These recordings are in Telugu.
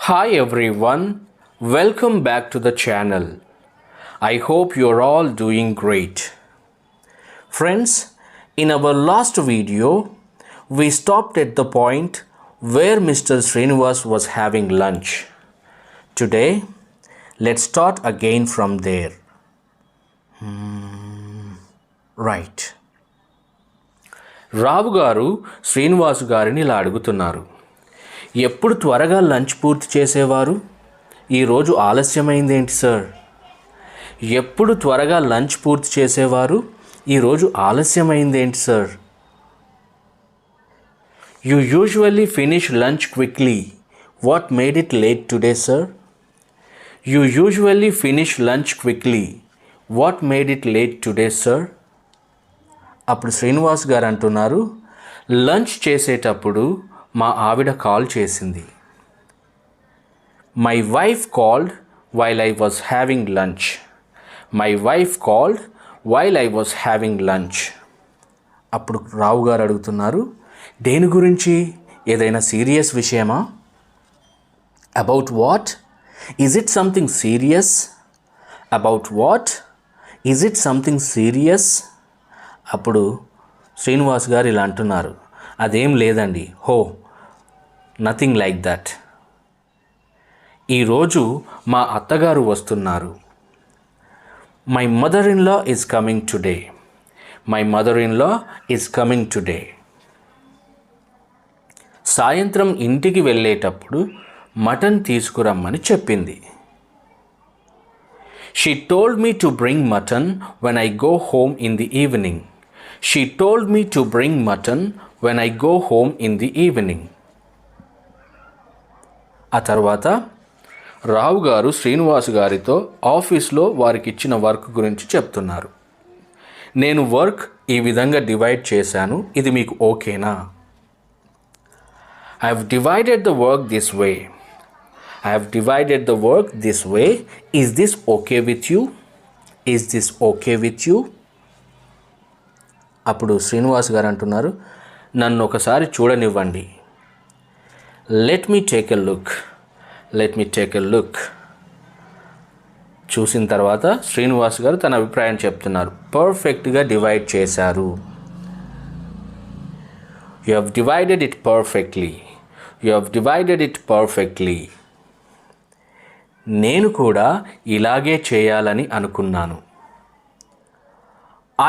Hi everyone, welcome back to the channel. I hope you're all doing great. Friends, in our last video, we stopped at the point where Mr. Srinivas was having lunch. Today, let's start again from there. Right. రావు గారు శ్రీనివాసు గారిని ఇలా అడుగుతున్నారు. ఎప్పుడు త్వరగా లంచ్ పూర్తి చేసేవారు? ఈరోజు ఆలస్యమైందేంటి సార్? ఎప్పుడు త్వరగా లంచ్ పూర్తి చేసేవారు? ఈరోజు ఆలస్యమైందేంటి sir? You usually finish lunch quickly. What made it late today sir? You usually finish lunch quickly. What made it late today sir? అప్పుడు శ్రీనివాస్ గారు అంటున్నారు, లంచ్ చేసేటప్పుడు మా ఆవిడ కాల్ చేసింది. My wife called while I was having lunch. My wife called while I was having lunch. అప్పుడు రావు గారు అడుగుతున్నారు, దేని గురించి? ఏదైనా సీరియస్ విషయమా? About what? Is it something serious? About what? Is it something serious? అప్పుడు శ్రీనివాస్ గారు ఇలా అంటున్నారు, అదేం లేదండి. హో, నథింగ్ లైక్ దట్. ఈరోజు మా అత్తగారు వస్తున్నారు. My mother in law is coming today. My mother in law is coming today. సాయంత్రం ఇంటికి వెళ్ళేటప్పుడు మటన్ తీసుకురమ్మని చెప్పింది. She told me to bring mutton when I go home in the evening. She told me to bring mutton when I go home in the evening. ఆ తర్వాత రావు గారు శ్రీనివాస్ గారితో ఆఫీస్లో వారికి ఇచ్చిన వర్క్ గురించి చెప్తున్నారు. నేను వర్క్ ఈ విధంగా డివైడ్ చేశాను, ఇది మీకు ఓకేనా? I have divided the work this way. I have divided the work this way. Is this okay with you? Is this okay with you? అప్పుడు శ్రీనివాస్ గారు అంటున్నారు, నన్ను ఒకసారి చూడనివ్వండి. Let me take a look. Let me take a look. చూసిన తర్వాత శ్రీనివాస్ గారు తన అభిప్రాయం చెప్తున్నారు. పర్ఫెక్ట్గా డివైడ్ చేశారు. You have divided it perfectly. You have divided it perfectly. నేను కూడా ఇలాగే చేయాలని అనుకున్నాను.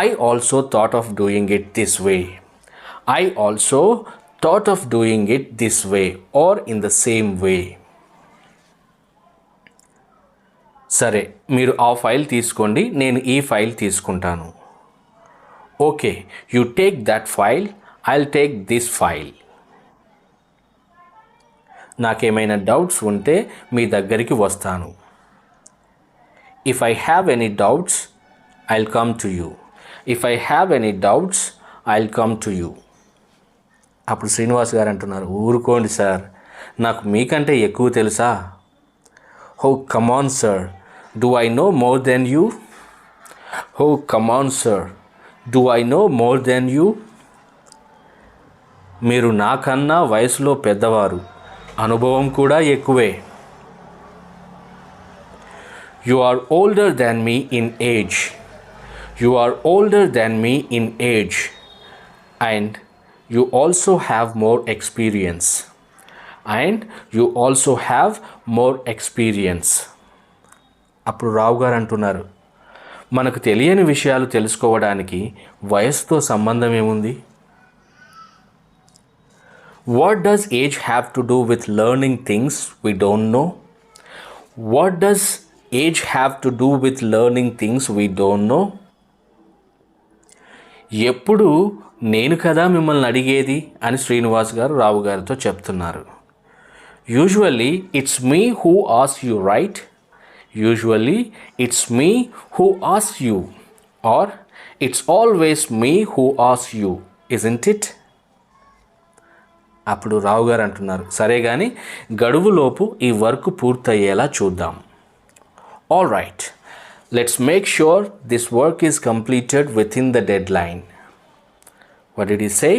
I also thought of doing it this way. I also thought of doing it this way or in the same way. సరే, మీరు ఆ ఫైల్ తీసుకోండి, నేను ఈ ఫైల్ తీసుకుంటాను. Okay, you take that file, I'll take this file. నాకేమైనా డౌట్స్ ఉంటే మీ దగ్గరికి వస్తాను. If I have any doubts I'll come to you. If I have any doubts I'll come to you. అప్పుడు శ్రీనివాస్ గారు అంటున్నారు, ఊరుకోండి సార్, నాకు మీకంటే ఎక్కువ తెలుసా? Oh come on sir, do I know more than you? Oh come on sir, do I know more than you? మీరు నాకన్నా వయసులో పెద్దవారు, అనుభవం కూడా ఎక్కువే. You are older than me in age. You are older than me in age and you also have more experience. And you also have more experience. అప్పుడు రావు గారు అంటున్నారు, మనకు తెలియని విషయాలు తెలుసుకోవడానికి వయసుతో సంబంధం ఏముంది? What does age have to do with learning things we don't know? What does age have to do with learning things we don't know? ఎప్పుడు నేను కదా మిమ్మల్ని అడిగేది అని శ్రీనివాస్ గారు రావు గారితో చెప్తున్నారు. Usually it's me who ask you, right? Usually it's me who ask you or it's always me who ask you, isn't it? అప్పుడు రావు గారు అంటున్నారు, సరే కానీ గడువులోపు ఈ వర్క్ పూర్తయ్యేలా చూద్దాం. All right, let's make sure this work is completed within the deadline. What did he say?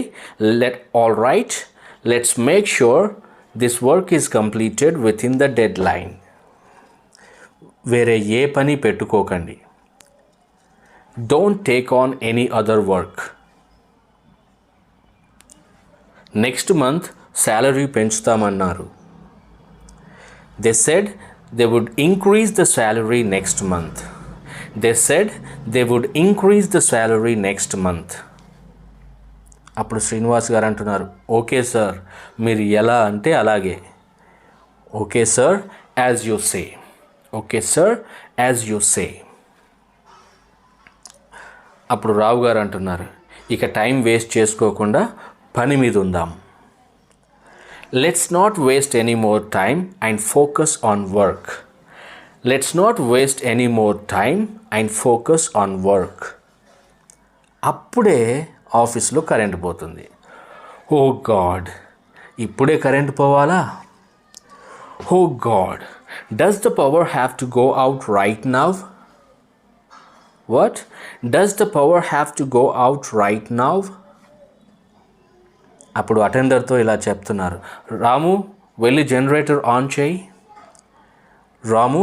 All right, let's make sure this work is completed within the deadline. వేరే ఏ పని పెట్టుకోకండి. Don't take on any other work. Next month salary పెంచుతామన్నారు. They said they would increase the salary next month. They said they would increase the salary next month. అప్పుడు శ్రీనివాస్ గారు అంటున్నారు, ఓకే సార్, మీరు ఎలా అంటే అలాగే. Okay sir, as you say. Okay sir, as you say. అప్పుడు రావు గారు అంటున్నారు, ఇక టైం వేస్ట్ చేసుకోకుండా పని మీద ఉందాం. Let's not waste any more time and focus on work. Let's not waste any more time and focus on work. అప్పుడే ఆఫీస్లో కరెంట్ పోతుంది. ఓ గాడ్, ఇప్పుడే కరెంట్ పోవాలా? Oh god, does the power have to go out right now? What? Does the power have to go out right now? అప్పుడు అటెండర్తో ఇలా చెప్తున్నారు, రాము వెళ్ళి జనరేటర్ ఆన్ చేయి. Ramu,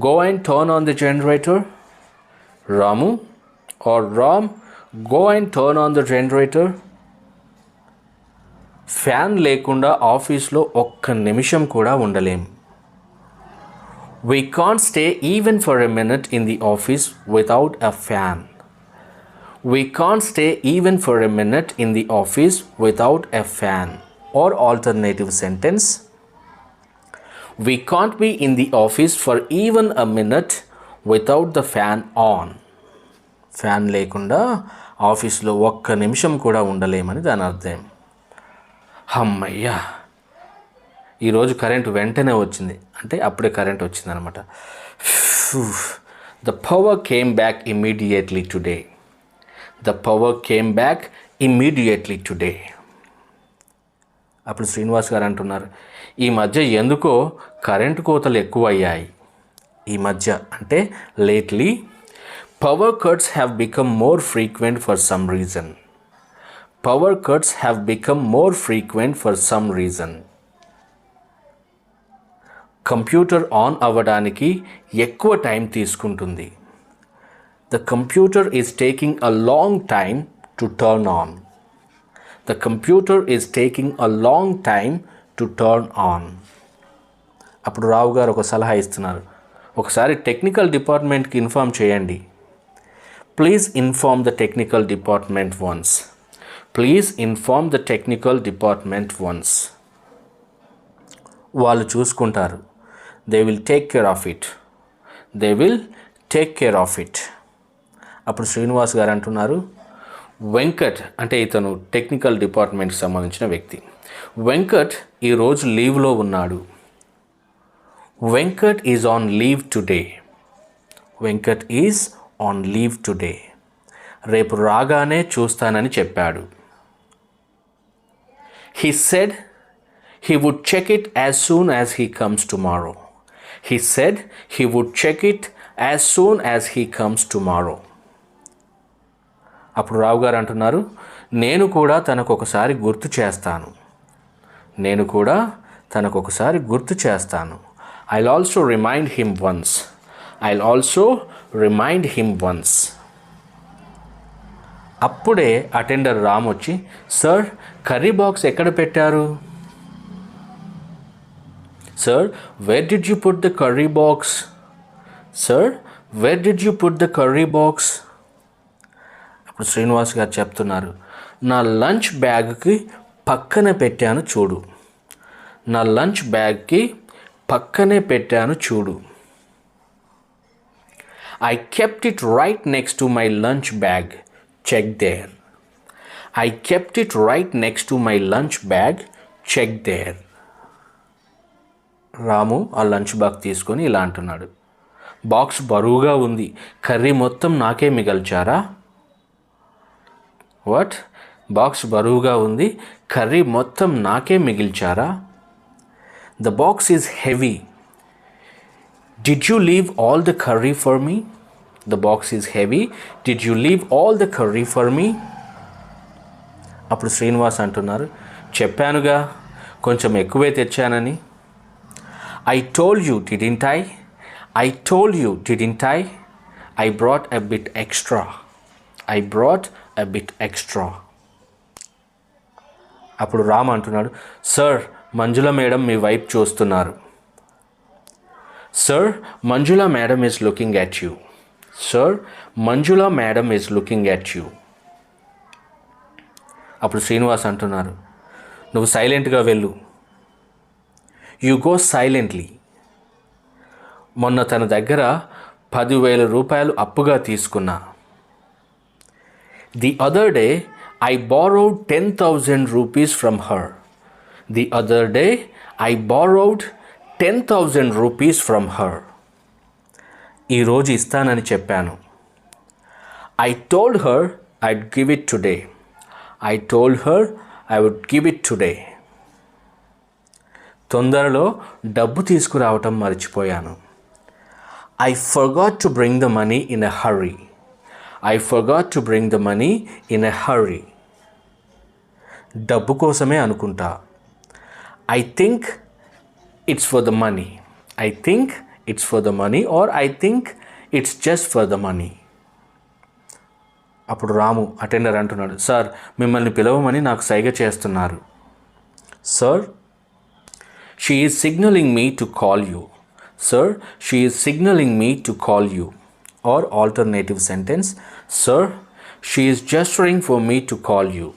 go and turn on the generator. Ramu or Ram, go and turn on the generator. Fan లేకుండా ఆఫీస్లో ఒక్క నిమిషం కూడా ఉండలేం. We can't stay even for a minute in the office without a fan. We can't stay even for a minute in the office without a fan. Or alternative sentence, we can't be in the office for even a minute without the fan on. Fan లేకుండా ఆఫీస్లో ఒక్క నిమిషం కూడా ఉండలేమని దాని అర్థం. అమ్మయ్యా, ఈరోజు కరెంట్ వెంటనే వచ్చింది అంటే అప్పుడే కరెంట్ వచ్చిందనమాట. The power came back immediately today. The power came back immediately today. అప్పుడు శ్రీనివాస్ గారు అంటున్నారు, ఈ మధ్య ఎందుకో కరెంటు కోతలు ఎక్కువయ్యాయి. ఈ మధ్య అంటే lately power cuts have become more frequent for some reason. Power cuts have become more frequent for some reason. Computer on అవ్వడానికి ఎక్కువ టైం తీసుకుంటుంది. The computer is taking a long time to turn on. The computer is taking a long time to turn on. అప్పుడు రావు గారు ఒక సలహా ఇస్తున్నారు, ఒకసారి టెక్నికల్ డిపార్ట్మెంట్కి ఇన్ఫార్మ్ చేయండి. Please inform the technical department once. Please inform the technical department once. వాళ్ళు చూసుకుంటారు. They will take care of it. They will take care of it. అప్పుడు శ్రీనివాస్ గారు అంటున్నారు, వెంకట్ అంటే ఇతను టెక్నికల్ డిపార్ట్మెంట్కి సంబంధించిన వ్యక్తి. వెంకట్ ఈరోజు లీవ్లో ఉన్నాడు. Venkat is on leave today. Venkat is on leave today. రేపు రాగానే చూస్తానని చెప్పాడు. He said he would check it as soon as he comes tomorrow. He said he would check it as soon as he comes tomorrow. అప్పుడు రావు గారు అంటున్నారు, నేను కూడా తనకు ఒకసారి గుర్తు చేస్తాను. నేను కూడా తనకు ఒకసారి గుర్తు చేస్తాను. I'll also remind him once. I'll also remind him once. అప్పుడే అటెండర్ రామ్ వచ్చి, సార్ కర్రీ బాక్స్ ఎక్కడ పెట్టారు? Sir where did you put the curry box? Sir where did you put the curry box? అప్పుడు శ్రీనివాస్ గారు చెప్తున్నారు, నా లంచ్ బ్యాగ్కి పక్కనే పెట్టాను చూడు. నా లంచ్ బ్యాగ్కి పక్కనే పెట్టాను చూడు. I kept it right next to my lunch bag. Check there. I kept it right next to my lunch bag. Check there. రాము ఆ లంచ్ బాక్స్ తీసుకొని ఇలా అంటున్నాడు, బాక్స్ బరువుగా ఉంది, కర్రీ మొత్తం నాకే మిగల్చారా? వాట్? బాక్స్ బరువుగా ఉంది, కర్రీ మొత్తం నాకే మిగిల్చారా? The box is heavy. Did you leave all the curry for me? The box is heavy. Did you leave all the curry for me? అప్పుడు శ్రీనివాస్ అంటున్నారు, చెప్పానుగా కొంచెం ఎక్కువే తెచ్చానని. I told you, didn't I? I told you, didn't I? I brought a bit extra. I brought a bit extra. అప్పుడు రామ్ అంటున్నాడు, సార్ మంజుల మేడం మీ వైపు చూస్తున్నారు. Sir Manjula madam is looking at you. Sir Manjula madam is looking at you. అప్పుడు శ్రీనివాస్ అంటున్నారు, నువ్వు సైలెంట్గా వెళ్ళు. You go silently. మొన్న తన దగ్గర 10,000 రూపాయలు అప్పుగా తీసుకున్నా. The other day I borrowed 10,000 rupees from her. The other day I borrowed 10,000 rupees from her. ఈరోజు ఇస్తానని చెప్పాను. I told her I'd give it today. I told her I would give it today. తొందరలో డబ్బు తీసుకురావటం మర్చిపోయాను. I forgot to bring the money in a hurry. I forgot to bring the money in a hurry. డబ్బు కోసమే అనుకుంటా. I think it's for the money. I think it's for the money or I think it's just for the money. అప్పుడు రాము అటెండర్ అంటున్నాడు, సార్ మిమ్మల్ని పిలవమని నాకు సైగ చేస్తున్నారు. Sir she is signaling me to call you. Sir, she is signaling me to call you. Or alternative sentence, sir, she is gesturing for me to call you.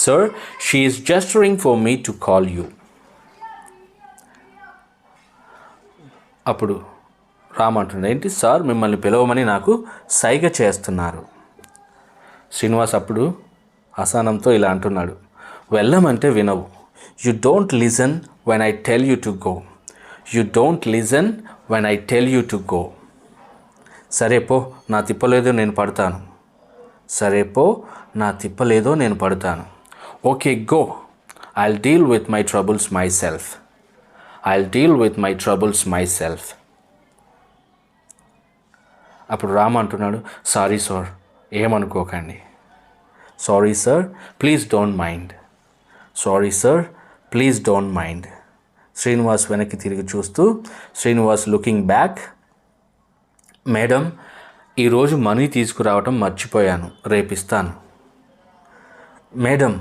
Sir, she is gesturing for me to call you. అప్పుడు రామ్ అంటున్నాడు, ఏంటి సార్ మిమ్మల్ని పిలవమని నాకు సైగ చేస్తున్నారు. శ్రీనివాస్ అప్పుడు అసహనంతో ఇలా అంటున్నాడు, వెళ్ళమంటే వినవు. You don't listen when I tell you to go. You don't listen when I tell you to go. సరే పో, నా తిప్పలేదో నేను పడతాను. సరే పో, నా తిప్పలేదో నేను పడతాను. Okay go, I'll deal with my troubles myself. I'll deal with my troubles myself. అప్పుడు రామ్ అంటున్నాడు, సారీ సార్, ఏమనుకోకండి. Sorry sir, please don't mind. Sorry sir, please don't mind. Srinivas వెనక్కి తిరిగి చూస్తూ, శ్రీనివాస్ లుకింగ్ బ్యాక్, మేడం ఈరోజు మనీ తీసుకురావటం మర్చిపోయాను, రేపిస్తాను. Madam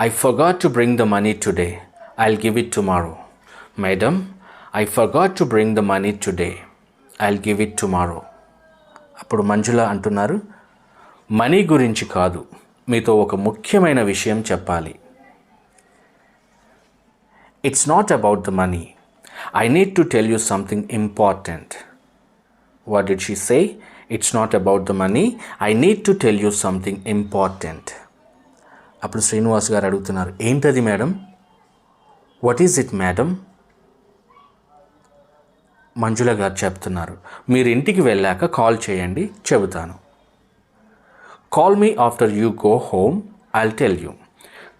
I forgot to bring the money today. I'll give it tomorrow. Madam I forgot to bring the money today. I'll give it tomorrow. అప్పుడు మంజుల అంటున్నారు, మనీ గురించి కాదు, మీతో ఒక ముఖ్యమైన విషయం చెప్పాలి. It's not about the money. I need to tell you something important. What did she say? It's not about the money. I need to tell you something important. అప్పుడు శ్రీనివాస్ గారు అడుగుతున్నారు, ఏంటది madam? What is it madam? Manjula గారు చెప్తున్నారు, మీరు ఇంటికి వెళ్ళాక కాల్ చేయండి, చెబుతాను. Call me after you go home, I'll tell you.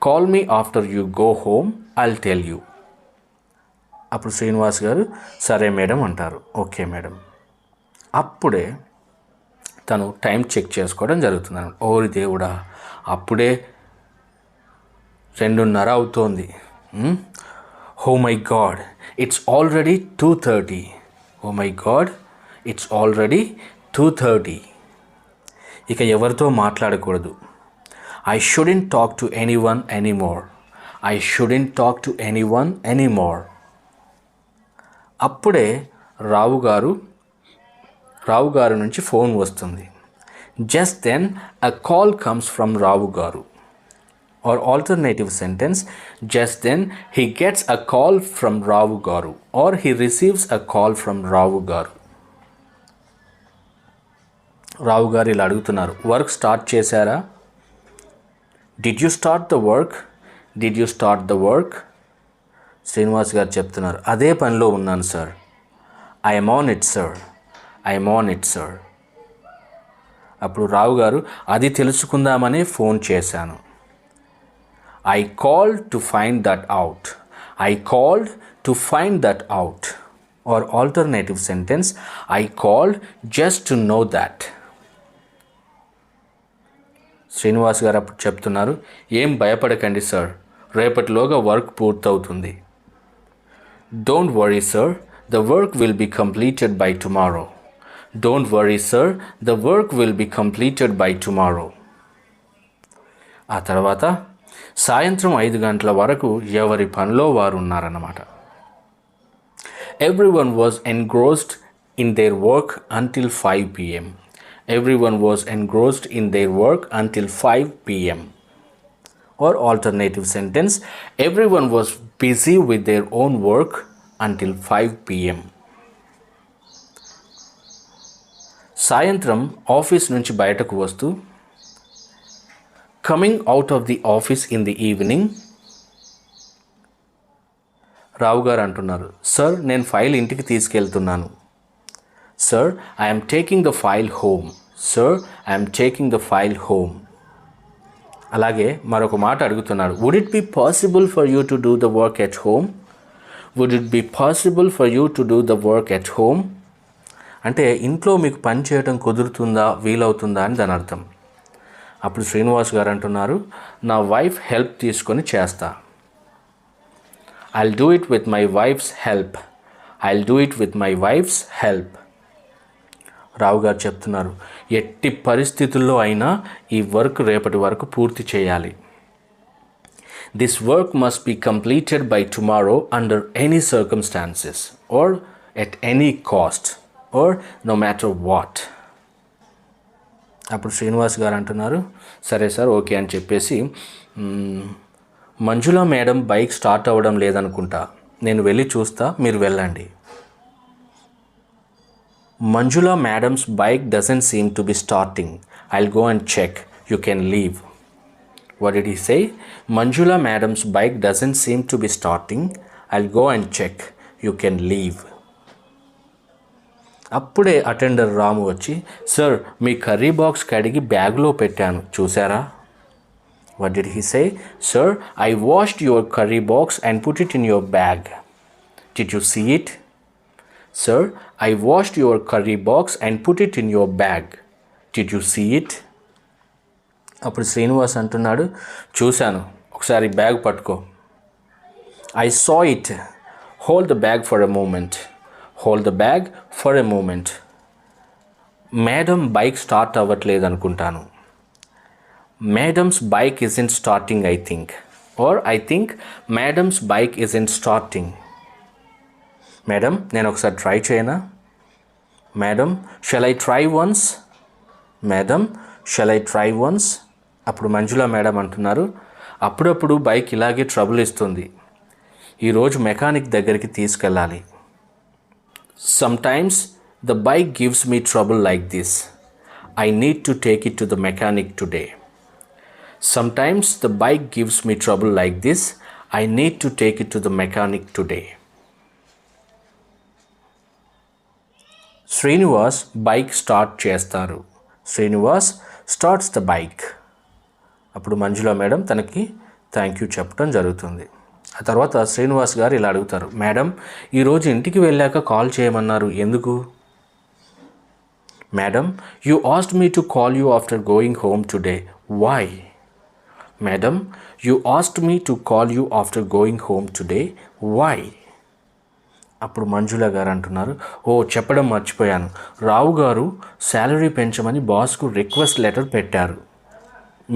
Call me after you go home, I'll tell you. అప్పుడు శ్రీనివాస్ గారు సరే మేడం అంటారు. Okay madam. అప్పుడే తను టైం చెక్ చేసుకోవడం జరుగుతుంది. ఓరి దేవుడా, అప్పుడే 2:30 అవుతోంది. Oh my god, it's already 2:30. Oh my god, it's already 2:30. ఇక ఎవరితో మాట్లాడకూడదు. I shouldn't talk to anyone anymore. I shouldn't talk to anyone anymore. అప్పుడే రావు గారు నుంచి ఫోన్ వస్తుంది. Just then a call comes from Rao గారు. Or alternative sentence, just then he gets a call from Rao గారు or he receives a call from Rao గారు. రావు గారు ఇలా అడుగుతున్నారు, వర్క్ స్టార్ట్ చేశారా? Did you start the work? Did you start the work? Srinivas garu చెప్తున్నారు, అదే పనిలో ఉన్నాను sir. I'm on it sir. I'm on it sir. అప్పుడు రావు గారు, అది తెలుసుకుందామని ఫోన్ చేశాను. I called to find that out. I called to find that out. Or alternative sentence, I called just to know that. Srinivas garu అప్పుడు చెప్తున్నారు, ఏం భయపడకండి సార్, రేపటిలోగా వర్క్ పూర్తవుతుంది. Don't worry sir, the work will be completed by tomorrow. Don't worry sir, the work will be completed by tomorrow. ఆ తర్వాత సాయంత్రం 5 గంటల వరకు ఎవరి పనిలో వారు ఉన్నారన్నమాట. Everyone was engrossed in their work until 5 p.m. Everyone was engrossed in their work until 5 p.m. Or alternative sentence, everyone was busy with their own work until 5 p.m. సాయంత్రం ఆఫీస్ నుంచి బయటకు వస్తూ coming out of the office in the evening, రావు గారు అంటున్నారు, సార్ నేను ఫైల్ ఇంటికి తీసుకెళ్తున్నాను. Sir I'm taking the file home. Sir I'm taking the file home. అలాగే మరొక మాట అడుగుతున్నాడు, would it be possible for you to do the work at home? Would it be possible for you to do the work at home? అంటే ఇంట్లో మీకు పని చేయడం కుదురుతుందా, వీలవుతుందా అని దాని అర్థం. అప్పుడు శ్రీనివాస్ గారు అంటున్నారు, నా వైఫ్ హెల్ప్ తీసుకొని చేస్తా. I'll do it with my wife's help. I'll do it with my wife's help. రావు గారు చెప్తున్నారు, ఎట్టి పరిస్థితుల్లో అయినా ఈ వర్క్ రేపటి వరకు పూర్తి చేయాలి. This work must be completed by tomorrow under any circumstances or at any cost or no matter what. అప్పుడు శ్రీనివాస్ గారు అంటున్నారు, సరే సార్ ఓకే అని చెప్పేసి, మంజులా మేడం బైక్ స్టార్ట్ అవ్వడం లేదనుకుంటా, నేను వెళ్ళి చూస్తా, మీరు వెళ్ళండి. Manjula madam's bike doesn't seem to be starting. I'll go and check, you can leave. What did he say? Manjula madam's bike doesn't seem to be starting. I'll go and check, you can leave. అప్పుడే అటెండర్ రాము వచ్చి, సార్ మీ కర్రీ బాక్స్ కడిగి బ్యాగ్లో పెట్టాను, చూసారా? What did he say? Sir, I washed your curry box and put it in your bag. Did you see it? Sir, I washed your curry box and put it in your bag. Did you see it? అప్పుడు శ్రీనివాస్ అంటున్నాడు, చూశాను, ఒకసారి బ్యాగ్ పట్టుకో. I saw it. Hold the bag for a moment. Hold the bag for a moment. Madam bike start అవ్వట్లేదు అనుకుంటాను. Madam's bike isn't starting, I think. Or I think Madam's bike isn't starting. Madam, నేను ఒకసారి ట్రై చేయనా? Madam, shall I try once? Madam, shall I try once? అప్పుడు మంజులా మేడం అంటున్నారు, అప్పుడప్పుడు బైక్ ఇలాగే ట్రబుల్ ఇస్తుంది, ఈరోజు మెకానిక్ దగ్గరికి తీసుకెళ్ళాలి. Sometimes the bike gives me trouble like this. I need to take it to the mechanic today. Sometimes the bike gives me trouble like this. I need to take it to the mechanic today. Srinivas bike start చేస్తారు. Srinivas starts the bike. అప్పుడు మంజులా మేడం తనకి థ్యాంక్ యూ చెప్పడం జరుగుతుంది. ఆ తర్వాత శ్రీనివాస్ గారు ఇలా అడుగుతారు, మేడం ఈరోజు ఇంటికి వెళ్ళాక కాల్ చేయమన్నారు, ఎందుకు? Madam, you asked me to call you after going home today. Why? Madam, you asked me to call you after going home today. Why? అప్పుడు మంజుల గారు అంటున్నారు, ఓ చెప్పడం మర్చిపోయాను, రావు గారు శాలరీ పెంచమని బాస్కు రిక్వెస్ట్ లెటర్ పెట్టారు,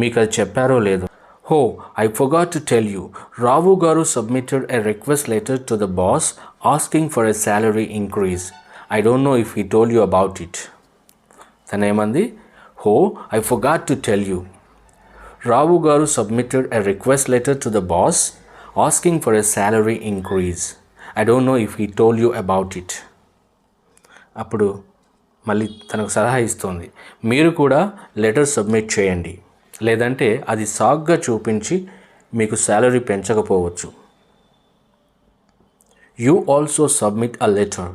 మీకు అది చెప్పారో లేదో? Oh, I forgot to tell you, Rao గారు submitted a request letter to the boss asking for a salary increase. I don't know if he told you about it. తనేమంది, oh, I forgot to tell you, Ravu garu submitted a request letter to the boss asking for a salary increase. I don't know if he told you about it. అప్పుడు మళ్ళీ తనకు సలహా ఇస్తుంది, మీరు కూడా లెటర్ సబ్మిట్ చేయండి, లేదంటే అది సాగ్గా చూపించి మీకు salary పెంచకపోవచ్చు. You also submit a letter.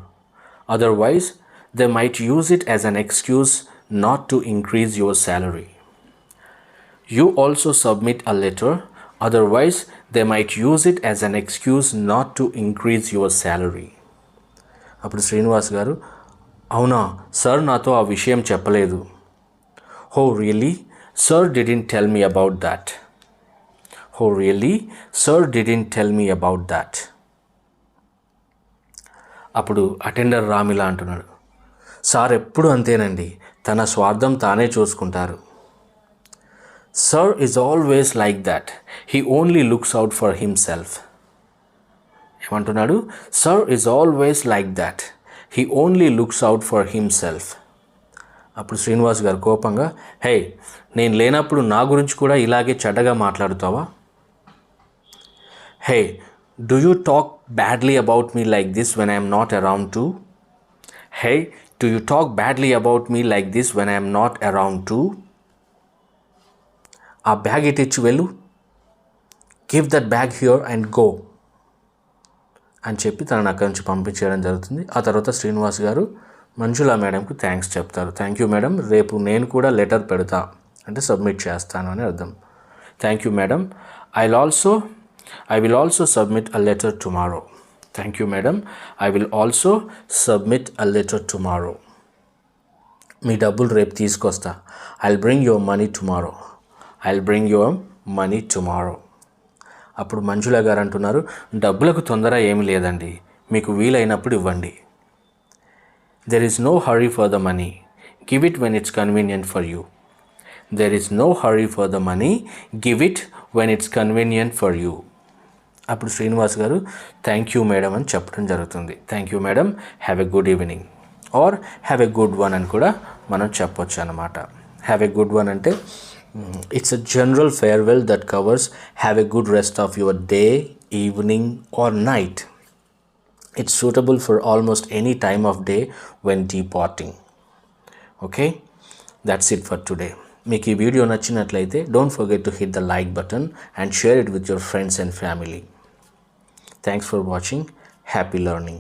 Otherwise, they might use it as an excuse not to increase your salary. You also submit a letter, otherwise they might use it as an excuse not to increase your salary. అప్పుడు శ్రీనివాస్ గారు, అవునా సార్, నాతో ఆ విషయం చెప్పలేదు. Oh really? Sir didn't tell me about that. Oh really? Sir didn't tell me about that. అప్పుడు అటెండర్ రామ్ ఇలా అంటున్నాడు, సార్ ఎప్పుడు అంతేనండి, తన స్వార్థం తానే చూసుకుంటారు. Sir is always like that. He only looks out for himself. ఏమంటున్నాడు? Sir is always like that. He only looks out for himself. అప్పుడు శ్రీనివాస్ గారు కోపంగా, హే, నేను లేనప్పుడు నా గురించి కూడా ఇలాగే చెడ్డగా మాట్లాడుతావా? హే, do you talk badly about me like this when I am not around too? Hey, do you talk badly about me like this when I am not around too? ఆ బ్యాగ్ ఇటు ఇచ్చి వెళ్ళు, give that bag here and go అని చెప్పి తనను అక్కడి నుంచి పంపించేయడం జరుగుతుంది. ఆ తర్వాత శ్రీనివాస్ గారు మంజులా మేడంకు థ్యాంక్స్ చెప్తారు. థ్యాంక్ యూ మేడం, రేపు నేను కూడా లెటర్ పెడతా, అంటే సబ్మిట్ చేస్తాను అని అర్థం. Thank you madam, I will also submit a letter tomorrow. Thank you madam, I will also submit a letter tomorrow. మీ డబ్బులు రేపు తీసుకొస్తా. I'll bring your money tomorrow. I'll bring your money tomorrow. అప్పుడు మంజుల గారు అంటున్నారు, డబ్బులకు తొందర ఏమీ లేదండి, మీకు వీలైనప్పుడు ఇవ్వండి. There is no hurry for the money. Give it when it's convenient for you. There is no hurry for the money. Give it when it's convenient for you. అప్పుడు శ్రీనివాస్ గారు థ్యాంక్ యూ మేడం అని చెప్పడం జరుగుతుంది. Thank you madam, have a good evening or have a good one అని కూడా మనం చెప్పొచ్చు అన్నమాట. హ్యావ్ ఎ గుడ్ వన్ అంటే it's a general farewell that covers have a good rest of your day, evening or night. It's suitable for almost any time of day when departing. Okay, that's it for today. మీకు ఈ వీడియో నచ్చినట్లయితే don't forget to hit the like button and share it with your friends and family. Thanks for watching. Happy learning.